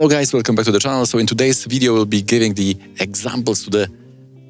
Hello guys, welcome back to the channel. So in today's video, we'll be giving the examples to the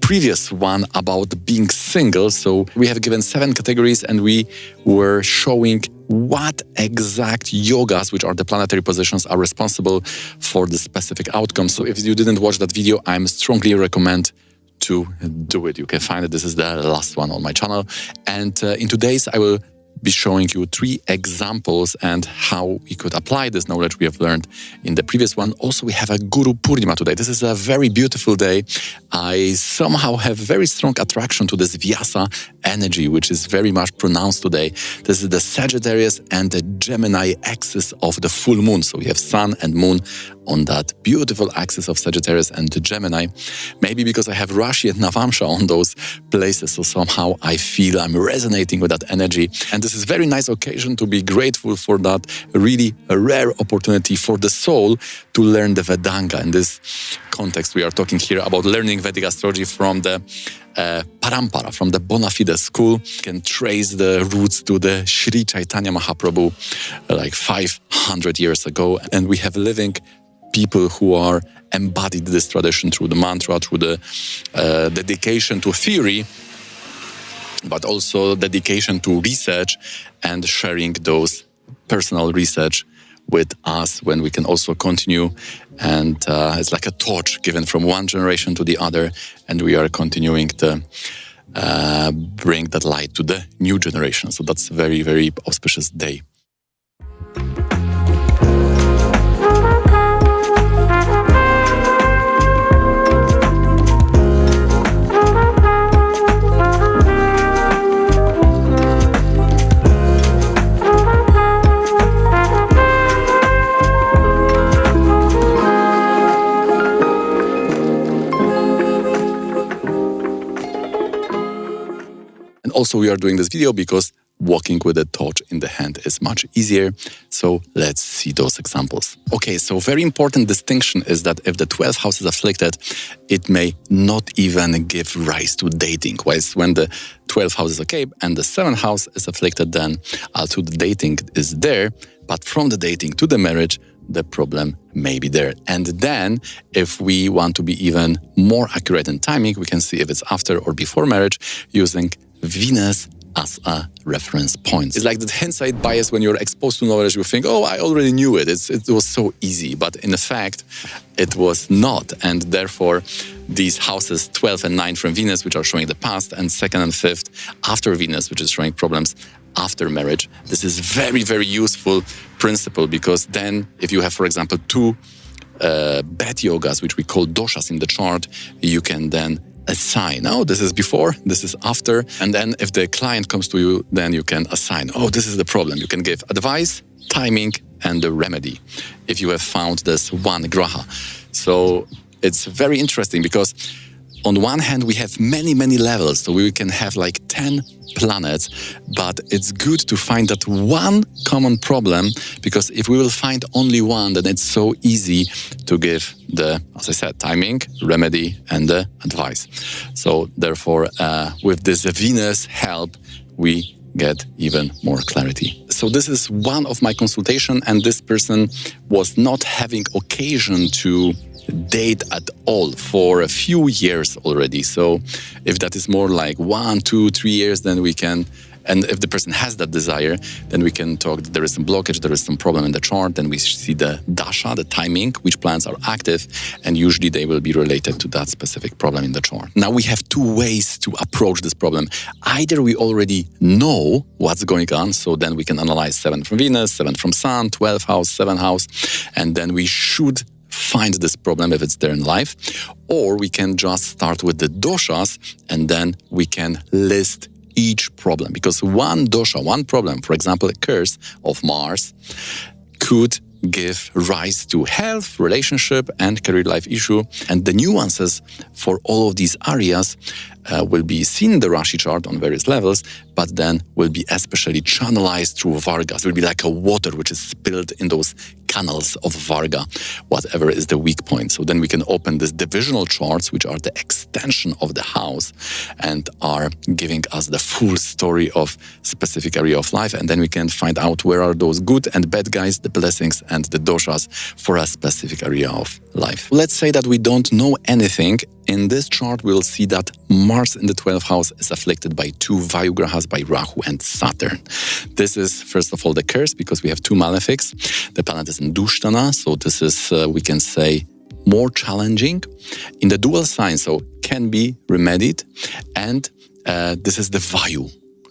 previous one about being single. So we have given 7 categories and we were showing what exact yogas, which are the planetary positions, are responsible for the specific outcome. So if you didn't watch that video, I strongly recommend to do it. You can find it. This is the last one on my channel. And in today's, I will be showing you 3 examples and how we could apply this knowledge we have learned in the previous one. Also, we have a Guru Purnima today. This is a very beautiful day. I somehow have very strong attraction to this Vyasa energy, which is very much pronounced today. This is the Sagittarius and the Gemini axis of the full moon. So we have Sun and Moon on that beautiful axis of Sagittarius and the Gemini. Maybe because I have Rashi and Navamsha on those places, so somehow I feel I'm resonating with that energy. And this is a very nice occasion to be grateful for that really a rare opportunity for the soul to learn the Vedanga. In this context, we are talking here about learning Vedic Astrology from the Parampara, from the bona fide school. You can trace the roots to the Sri Chaitanya Mahaprabhu like 500 years ago. And we have living people who are embodied this tradition through the mantra, through the dedication to theory, but also dedication to research and sharing those personal research with us when we can also continue. And it's like a torch given from one generation to the other, and we are continuing to bring that light to the new generation. So that's a very, very auspicious day. Also, we are doing this video because walking with a torch in the hand is much easier. So let's see those examples. Okay, so very important distinction is that if the 12th house is afflicted, it may not even give rise to dating. Whilst when the 12th house is okay and the 7th house is afflicted, then also the dating is there. But from the dating to the marriage, the problem may be there. And then if we want to be even more accurate in timing, we can see if it's after or before marriage using Venus as a reference point. It's like the hindsight bias when you're exposed to knowledge, you think, oh, I already knew it. It was so easy. But in fact, it was not. And therefore, these houses 12 and 9 from Venus, which are showing the past, and 2nd and 5th after Venus, which is showing problems after marriage. This is very, very useful principle because then if you have, for example, 2 bad yogas, which we call doshas in the chart, you can then assign, oh, this is before, this is after. And then if the client comes to you, then you can assign, oh, this is the problem. You can give advice, timing, and the remedy if you have found this one graha. So it's very interesting because on one hand, we have many, many levels. So we can have like 10 planets, but it's good to find that one common problem, because if we will find only one, then it's so easy to give the, as I said, timing, remedy, and the advice. So therefore, with this Venus help, we get even more clarity. So this is one of my consultation, and this person was not having occasion to date at all for a few years already. So if that is more like 1, 2, 3 years, then we can, and if the person has that desire, then we can talk that there is some blockage, there is some problem in the chart, then we see the dasha, the timing, which planets are active, and usually they will be related to that specific problem in the chart. Now we have 2 ways to approach this problem. Either we already know what's going on, so then we can analyze 7 from Venus, 7 from Sun, 12th house, 7th house, and then we should find this problem if it's there in life, or we can just start with the doshas and then we can list each problem, because one dosha, one problem, for example, a curse of Mars, could give rise to health, relationship, and career life issue. And the nuances for all of these areas will be seen in the Rashi chart on various levels, but then will be especially channelized through Vargas. It will be like a water which is spilled in those canals of Varga, whatever is the weak point. So then we can open these divisional charts, which are the extension of the house and are giving us the full story of specific area of life. And then we can find out where are those good and bad guys, the blessings and the doshas for a specific area of life. Let's say that we don't know anything. In this chart, we'll see that Mars in the 12th house is afflicted by two Vayu grahas, by Rahu and Saturn. This is, first of all, the curse, because we have two malefics. The planet is in Dushtana, so this is, we can say, more challenging. In the dual sign, so can be remedied. And this is the Vayu.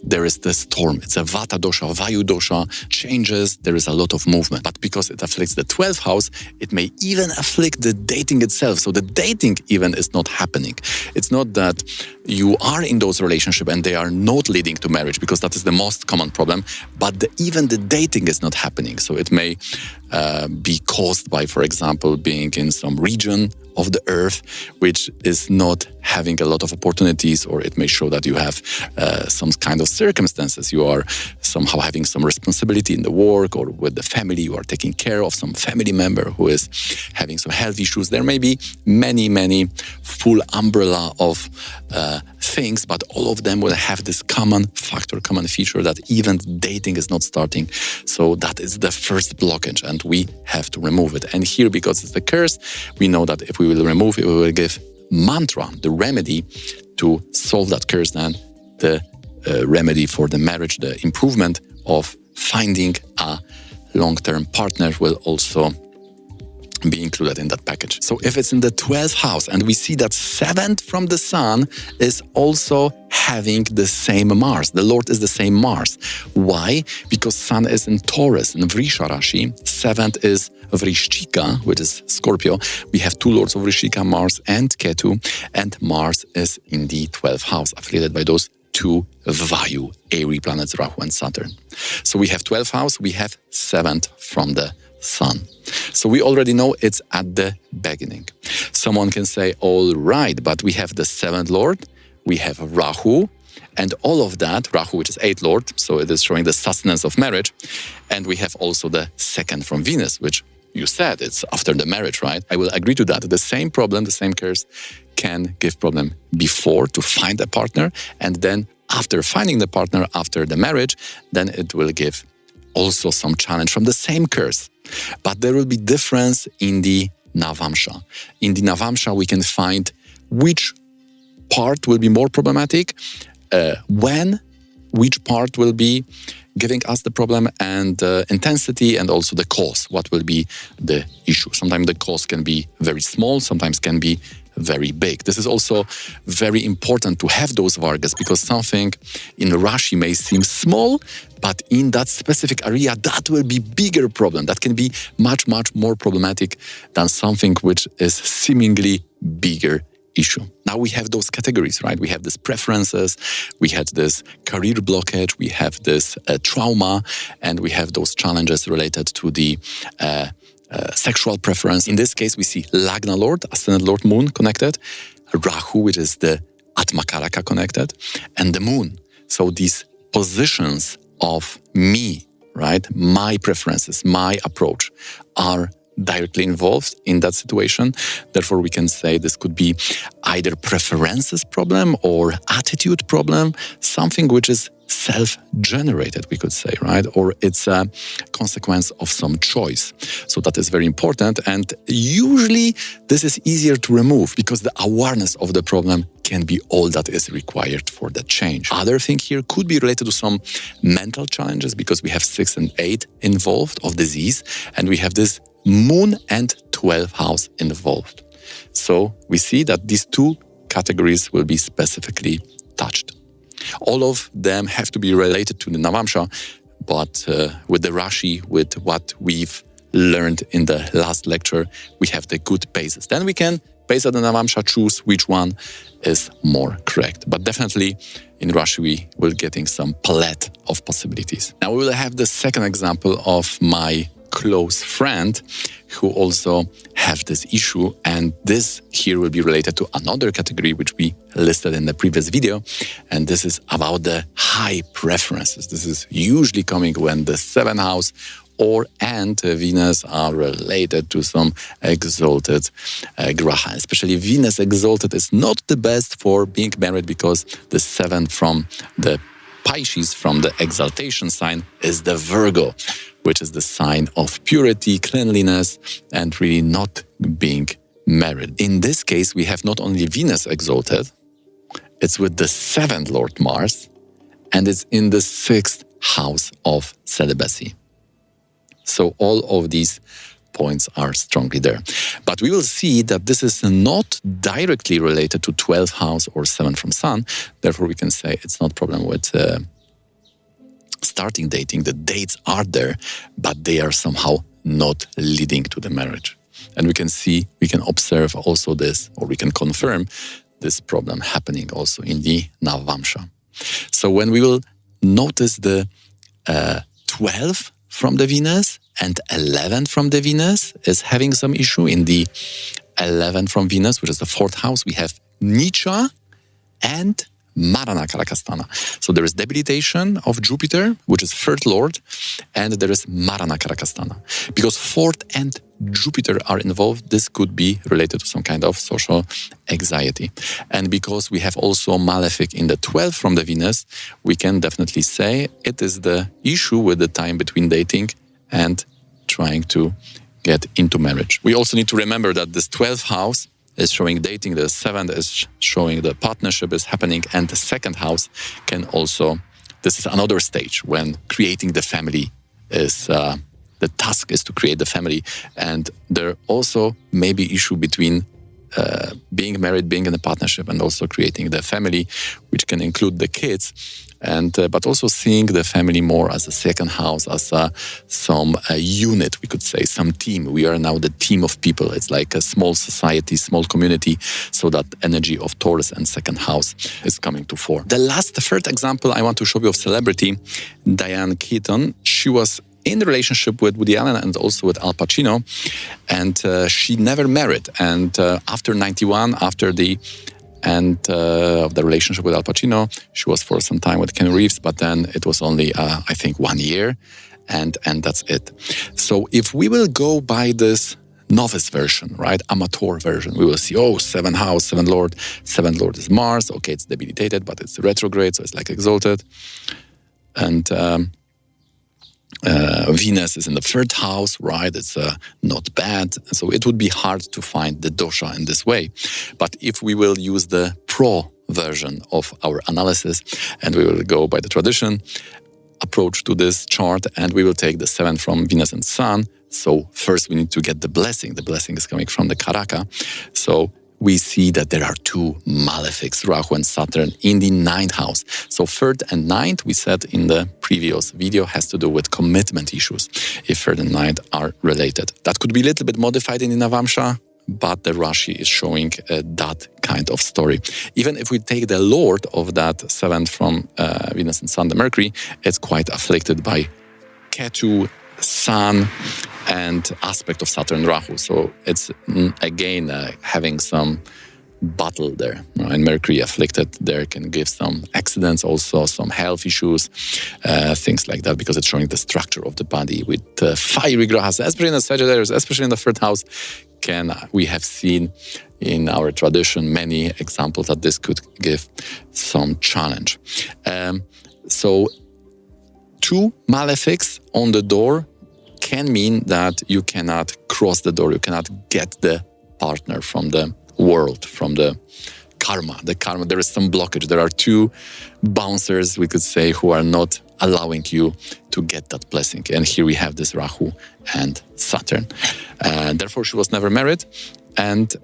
There is the storm. It's a Vata dosha, Vayu dosha, changes, there is a lot of movement. But because it afflicts the 12th house, it may even afflict the dating itself. So the dating even is not happening. It's not that you are in those relationships and they are not leading to marriage, because that is the most common problem, but even the dating is not happening. So it may be caused by, for example, being in some region of the earth which is not having a lot of opportunities, or it may show that you have some kind of circumstances. You are somehow having some responsibility in the work or with the family. You are taking care of some family member who is having some health issues. There may be many full umbrella of things, but all of them will have this common factor, common feature, that even dating is not starting. So that is the first blockage, and we have to remove it. And here, because it's the curse, we know that if we will remove it, we will give mantra, the remedy to solve that curse, then the remedy for the marriage, the improvement of finding a long-term partner will also be included in that package. So if it's in the 12th house and we see that 7th from the sun is also having the same Mars, the Lord is the same Mars. Why? Because sun is in Taurus, in Vrisha Rashi. 7th is Vrishchika, which is Scorpio. We have two lords of Vrishchika, Mars and Ketu, and Mars is in the 12th house, affiliated by those two Vayu, airy planets, Rahu and Saturn. So we have 12th house, we have 7th from the sun. So we already know it's at the beginning. Someone can say, all right, but we have the 7th lord, we have Rahu, and all of that, Rahu, which is 8th lord, so it is showing the sustenance of marriage, and we have also the 2nd from Venus, which you said it's after the marriage, right? I will agree to that. The same problem, the same curse can give problem before to find a partner, and then after finding the partner, after the marriage, then it will give also some challenge from the same curse. But there will be difference in the Navamsha. In the Navamsha, we can find which part will be more problematic, when, which part will be giving us the problem, and intensity, and also the cause, what will be the issue. Sometimes the cause can be very small, sometimes can be very big. This is also very important to have those Vargas, because something in Rashi may seem small, but in that specific area, that will be bigger problem. That can be much more problematic than something which is seemingly bigger issue. Now we have those categories, right? We have these preferences, we had this career blockage, we have this trauma, and we have those challenges related to the sexual preference. In this case, we see Lagna Lord, Ascendant Lord Moon connected, Rahu, which is the Atmakaraka connected, and the Moon. So these positions of me, right? My preferences, my approach are directly involved in that situation. Therefore, we can say this could be either preferences problem or attitude problem, something which is self-generated, we could say, right? Or it's a consequence of some choice. So that is very important. And usually this is easier to remove because the awareness of the problem can be all that is required for the change. Other thing here could be related to some mental challenges because we have 6 and 8 involved of disease, and we have this Moon and 12th house involved. So we see that these two categories will be specifically touched. All of them have to be related to the Navamsha, but with the Rashi, with what we've learned in the last lecture, we have the good basis. Then we can, based on the Navamsha, choose which one is more correct. But definitely in Rashi, we will getting some palette of possibilities. Now we will have the second example of my close friend who also have this issue, and this here will be related to another category which we listed in the previous video, and this is about the high preferences. This is usually coming when the 7th house and Venus are related to some exalted graha. Especially Venus exalted is not the best for being married because the 7 from the Pisces, from the exaltation sign, is the Virgo, which is the sign of purity, cleanliness, and really not being married. In this case, we have not only Venus exalted, it's with the 7th Lord Mars, and it's in the 6th house of celibacy. So all of these points are strongly there. But we will see that this is not directly related to 12th house or 7 from Sun. Therefore, we can say it's not a problem with starting dating. The dates are there, but they are somehow not leading to the marriage. And we can observe also this, or we can confirm this problem happening also in the Navamsha. So when we will notice the 12 from the Venus and 11 from the Venus is having some issue. In the 11 from Venus, which is the 4th house, we have Nicha and Marana Karakastana. So there is debilitation of Jupiter, which is 3rd Lord, and there is Marana Karakastana. Because 4th and Jupiter are involved, this could be related to some kind of social anxiety. And because we have also Malefic in the 12th from the Venus, we can definitely say it is the issue with the time between dating and trying to get into marriage. We also need to remember that this 12th house is showing dating, the 7th is showing the partnership is happening, and the 2nd house can also, this is another stage when creating the family is, the task is to create the family, and there also may be issue between being married, being in a partnership, and also creating the family, which can include the kids, and but also seeing the family more as a 2nd house, as some unit, we could say, some team. We are now the team of people. It's like a small society, small community, so that energy of Taurus and 2nd house is coming to fore. The third example I want to show you of celebrity, Diane Keaton. She was in the relationship with Woody Allen and also with Al Pacino, and she never married. And after 91, after the end of the relationship with Al Pacino, she was for some time with Ken Reeves, but then it was only, I think, 1 year, and that's it. So if we will go by this novice version, right, amateur version, we will see, 7th house, 7th Lord. 7th Lord is Mars. Okay, it's debilitated, but it's retrograde, so it's like exalted. And Venus is in the 3rd house, right? It's not bad. So it would be hard to find the dosha in this way. But if we will use the pro version of our analysis and we will go by the tradition approach to this chart, and we will take the 7 from Venus and Sun. So first we need to get the blessing. The blessing is coming from the Karaka. So we see that there are 2 malefics, Rahu and Saturn, in the 9th house. So 3rd and 9th, we said in the previous video, has to do with commitment issues, if 3rd and 9th are related. That could be a little bit modified in the Navamsha, but the Rashi is showing that kind of story. Even if we take the Lord of that 7th from Venus and Sun, the Mercury, it's quite afflicted by Ketu, Sun, and aspect of Saturn Rahu. So it's again having some battle there. And Mercury afflicted there can give some accidents, also some health issues, things like that, because it's showing the structure of the body with fiery grahas, especially in the Sagittarius, especially in the 3rd house. We have seen in our tradition many examples that this could give some challenge. So 2 malefics on the door can mean that you cannot cross the door, you cannot get the partner from the world, from the karma. The karma, there is some blockage. There are 2 bouncers, we could say, who are not allowing you to get that blessing. And here we have this Rahu and Saturn. Therefore, she was never married. And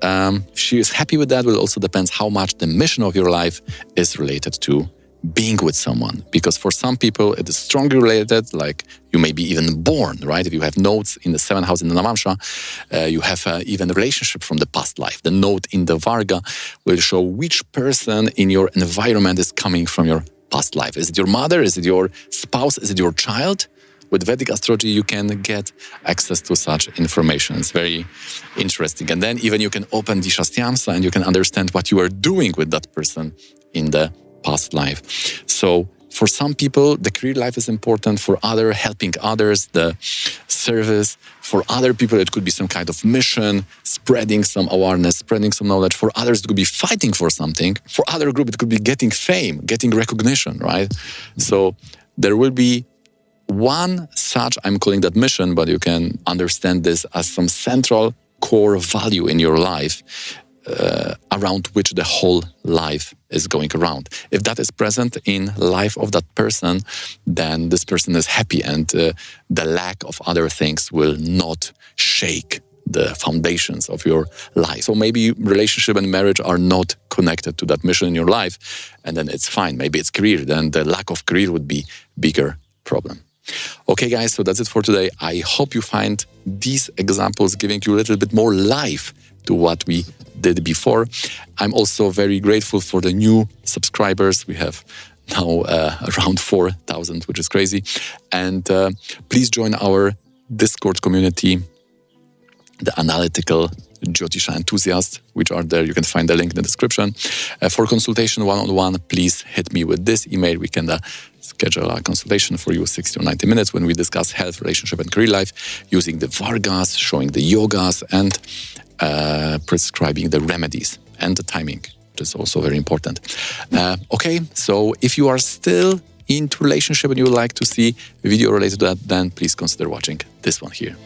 she is happy with that. It also depends how much the mission of your life is related to being with someone, because for some people it is strongly related, like you may be even born, right? If you have notes in the 7th house in the Navamsha, you have even a relationship from the past life. The note in the Varga will show which person in your environment is coming from your past life. Is it your mother? Is it your spouse? Is it your child? With Vedic astrology, you can get access to such information. It's very interesting. And then even you can open the and you can understand what you are doing with that person in the past life. So For some people, the career life is important. For others, helping others, the service. For other people, it could be some kind of mission, spreading some awareness, spreading some knowledge. For others, it could be fighting for something. For other group, it could be getting fame, getting recognition, right? So there will be one such, I'm calling that mission, but you can understand this as some central core value in your life around which the whole life is going around. If that is present in life of that person, then this person is happy, and the lack of other things will not shake the foundations of your life. So maybe relationship and marriage are not connected to that mission in your life, and then it's fine. Maybe it's career, then the lack of career would be bigger problem. Okay, guys, so that's it for today. I hope you find these examples giving you a little bit more life to what we did before. I'm also very grateful for the new subscribers. We have now around 4,000, which is crazy. And please join our Discord community, the Analytical Jyotisha enthusiasts, which are there. You can find the link in the description. For consultation one-on-one, please hit me with this email. We can schedule a consultation for you, 60 or 90 minutes, when we discuss health, relationship, and career life, using the Vargas, showing the yogas, and prescribing the remedies and the timing, which is also very important. Okay, so if you are still into relationship and you would like to see a video related to that, then please consider watching this one here.